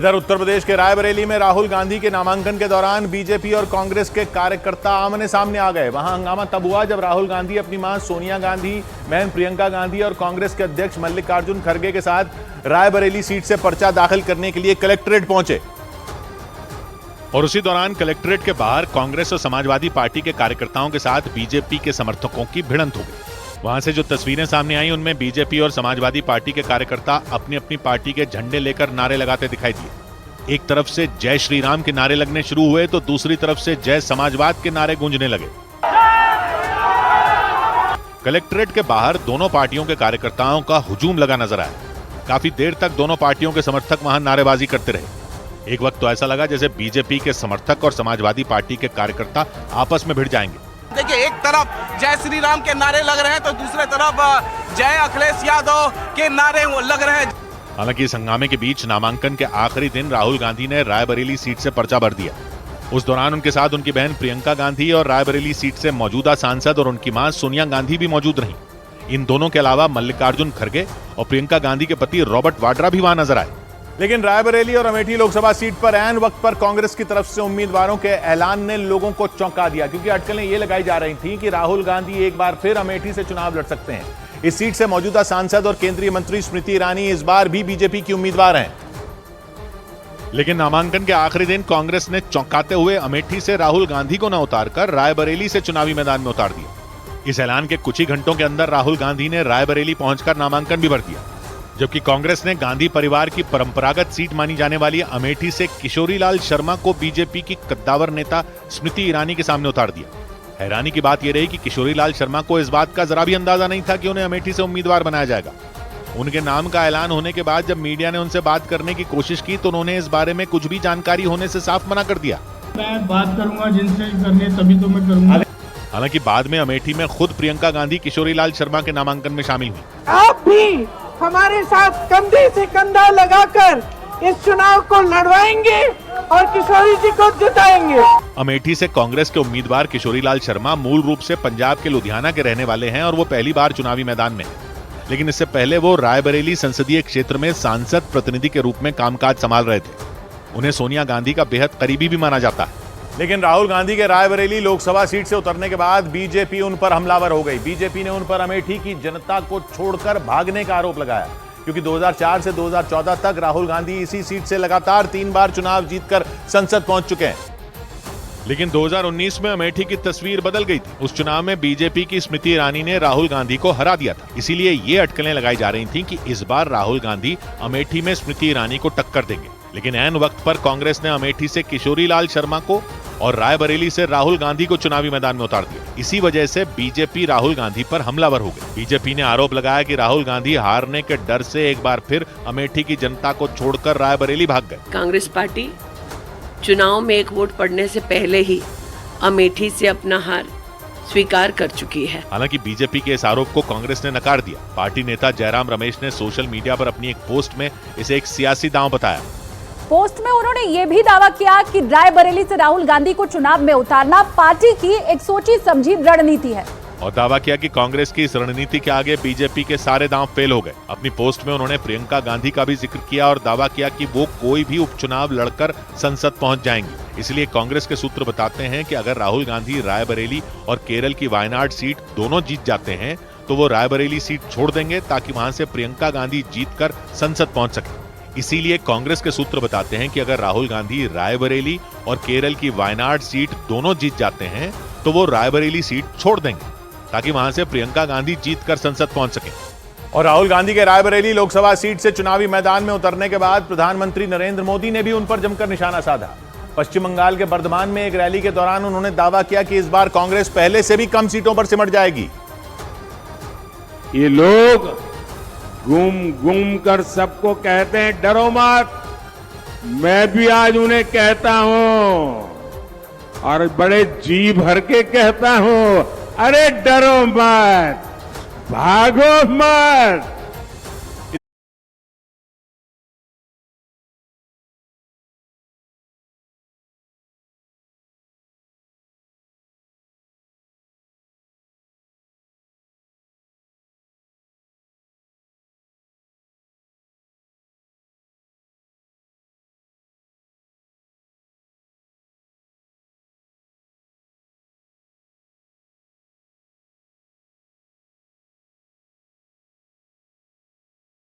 इधर उत्तर प्रदेश के रायबरेली में राहुल गांधी के नामांकन के दौरान बीजेपी और कांग्रेस के कार्यकर्ता आमने सामने आ गए। वहां हंगामा तब हुआ जब राहुल गांधी अपनी मां सोनिया गांधी, बहन प्रियंका गांधी और कांग्रेस के अध्यक्ष मल्लिकार्जुन खड़गे के साथ रायबरेली सीट से पर्चा दाखिल करने के लिए कलेक्ट्रेट पहुंचे। और उसी दौरान कलेक्ट्रेट के बाहर कांग्रेस और समाजवादी पार्टी के कार्यकर्ताओं के साथ बीजेपी के समर्थकों की भिड़ंत हो गई। वहां से जो तस्वीरें सामने आई उनमें बीजेपी और समाजवादी पार्टी के कार्यकर्ता अपनी अपनी पार्टी के झंडे लेकर नारे लगाते दिखाई दिए। एक तरफ से जय श्री राम के नारे लगने शुरू हुए तो दूसरी तरफ से जय समाजवाद के नारे गूंजने लगे। कलेक्ट्रेट के बाहर दोनों पार्टियों के कार्यकर्ताओं का हुजूम लगा नजर आया। काफी देर तक दोनों पार्टियों के समर्थक वहां नारेबाजी करते रहे। एक वक्त तो ऐसा लगा जैसे बीजेपी के समर्थक और समाजवादी पार्टी के कार्यकर्ता आपस में भिड़ जाएंगे। देखिए, एक तरफ जय श्री राम के नारे लग रहे हैं तो दूसरे तरफ जय अखिलेश यादव के नारे लग रहे हैं। हालांकि इस हंगामे के बीच नामांकन के आखिरी दिन राहुल गांधी ने रायबरेली सीट से पर्चा भर दिया। उस दौरान उनके साथ उनकी बहन प्रियंका गांधी और रायबरेली सीट से मौजूदा सांसद और उनकी मां सोनिया गांधी भी मौजूद रहीं। इन दोनों के अलावा मल्लिकार्जुन खड़गे और प्रियंका गांधी के पति रॉबर्ट वाड्रा भी वहां नजर आए। लेकिन रायबरेली और अमेठी लोकसभा सीट पर ऐन वक्त पर कांग्रेस की तरफ से उम्मीदवारों के ऐलान ने लोगों को चौंका दिया, क्योंकि अटकलें ये लगाई जा रही थी कि राहुल गांधी एक बार फिर अमेठी से चुनाव लड़ सकते हैं। इस सीट से मौजूदा सांसद और केंद्रीय मंत्री स्मृति ईरानी इस बार भी बीजेपी की उम्मीदवार हैं। लेकिन नामांकन के आखिरी दिन कांग्रेस ने चौंकाते हुए अमेठी से राहुल गांधी को न उतारकर रायबरेली से चुनावी मैदान में उतार दिया। इस ऐलान के कुछ ही घंटों के अंदर राहुल गांधी ने रायबरेली पहुंचकर नामांकन भी भर दिया, जबकि कांग्रेस ने गांधी परिवार की परंपरागत सीट मानी जाने वाली अमेठी से किशोरीलाल शर्मा को बीजेपी की कद्दावर नेता स्मृति ईरानी के सामने उतार दिया। हैरानी की बात यह रही कि किशोरीलाल शर्मा को इस बात का जरा भी अंदाजा नहीं था कि उन्हें अमेठी से उम्मीदवार बनाया जाएगा। उनके नाम का ऐलान होने के बाद जब मीडिया ने उनसे बात करने की कोशिश की तो उन्होंने इस बारे में कुछ भी जानकारी होने से साफ मना कर दिया। मैं बात करूंगा जिनसे करनी है तभी तो मैं करूंगा। हालांकि बाद में अमेठी में खुद प्रियंका गांधी किशोरीलाल शर्मा के नामांकन में शामिल हुई। आप भी हमारे साथ कंधे से कंधा लगाकर इस चुनाव को लड़वाएंगे और किशोरी जी को जिताएंगे। अमेठी से कांग्रेस के उम्मीदवार किशोरीलाल शर्मा मूल रूप से पंजाब के लुधियाना के रहने वाले हैं और वो पहली बार चुनावी मैदान में हैं। लेकिन इससे पहले वो रायबरेली संसदीय क्षेत्र में सांसद प्रतिनिधि के रूप में कामकाज संभाल रहे थे। उन्हें सोनिया गांधी का बेहद करीबी भी माना जाता है। लेकिन राहुल गांधी के रायबरेली लोकसभा सीट से उतरने के बाद बीजेपी उन पर हमलावर हो गई। बीजेपी ने उन पर अमेठी की जनता को छोड़कर भागने का आरोप लगाया, क्योंकि 2004 से 2014 तक राहुल गांधी इसी सीट से लगातार 3 बार चुनाव जीतकर संसद पहुंच चुके हैं। लेकिन 2019 में अमेठी की तस्वीर बदल गई थी। उस चुनाव में बीजेपी की स्मृति ईरानी ने राहुल गांधी को हरा दिया था। इसीलिए ये अटकलें लगाई जा रही थी कि इस बार राहुल गांधी अमेठी में स्मृति ईरानी को टक्कर देंगे। लेकिन ऐन वक्त पर कांग्रेस ने अमेठी से किशोरीलाल शर्मा को और रायबरेली से राहुल गांधी को चुनावी मैदान में उतार दिया। इसी वजह से बीजेपी राहुल गांधी पर हमलावर हो गई। बीजेपी ने आरोप लगाया कि राहुल गांधी हारने के डर से एक बार फिर अमेठी की जनता को छोड़कर रायबरेली भाग गए। कांग्रेस पार्टी चुनाव में एक वोट पड़ने से पहले ही अमेठी से अपना हार स्वीकार कर चुकी है। हालांकि बीजेपी के इस आरोप को कांग्रेस ने नकार दिया। पार्टी नेता जयराम रमेश ने सोशल मीडिया पर अपनी एक पोस्ट में इसे एक सियासी दांव बताया। पोस्ट में उन्होंने ये भी दावा किया कि रायबरेली से राहुल गांधी को चुनाव में उतारना पार्टी की एक सोची समझी रणनीति है, और दावा किया कि कांग्रेस की इस रणनीति के आगे बीजेपी के सारे दांव फेल हो गए। अपनी पोस्ट में उन्होंने प्रियंका गांधी का भी जिक्र किया और दावा किया कि वो कोई भी उपचुनाव लड़कर संसद पहुंच जाएंगी। इसलिए कांग्रेस के सूत्र बताते हैं कि अगर राहुल गांधी रायबरेली और केरल की वायनाड सीट दोनों जीत जाते हैं तो वो रायबरेली सीट छोड़ देंगे ताकि वहां से प्रियंका गांधी जीतकर संसद पहुंच सके। इसीलिए कांग्रेस के सूत्र बताते हैं कि अगर राहुल गांधी रायबरेली और केरल की वायनाड सीट दोनों जीत जाते हैं तो वो रायबरेली सीट छोड़ देंगे ताकि वहां से प्रियंका गांधी जीतकर संसद पहुंच सके। और राहुल गांधी के रायबरेली लोकसभा सीट से चुनावी मैदान में उतरने के बाद प्रधानमंत्री नरेंद्र मोदी ने भी उन पर जमकर निशाना साधा। पश्चिम बंगाल के बर्धमान में एक रैली के दौरान उन्होंने दावा किया कि इस बार कांग्रेस पहले से भी कम सीटों पर सिमट जाएगी। ये लोग घूम घूम कर सबको कहते हैं डरो मत। मैं भी आज उन्हें कहता हूं और बड़े जी भर के कहता हूं, अरे डरो मत, भागो मत।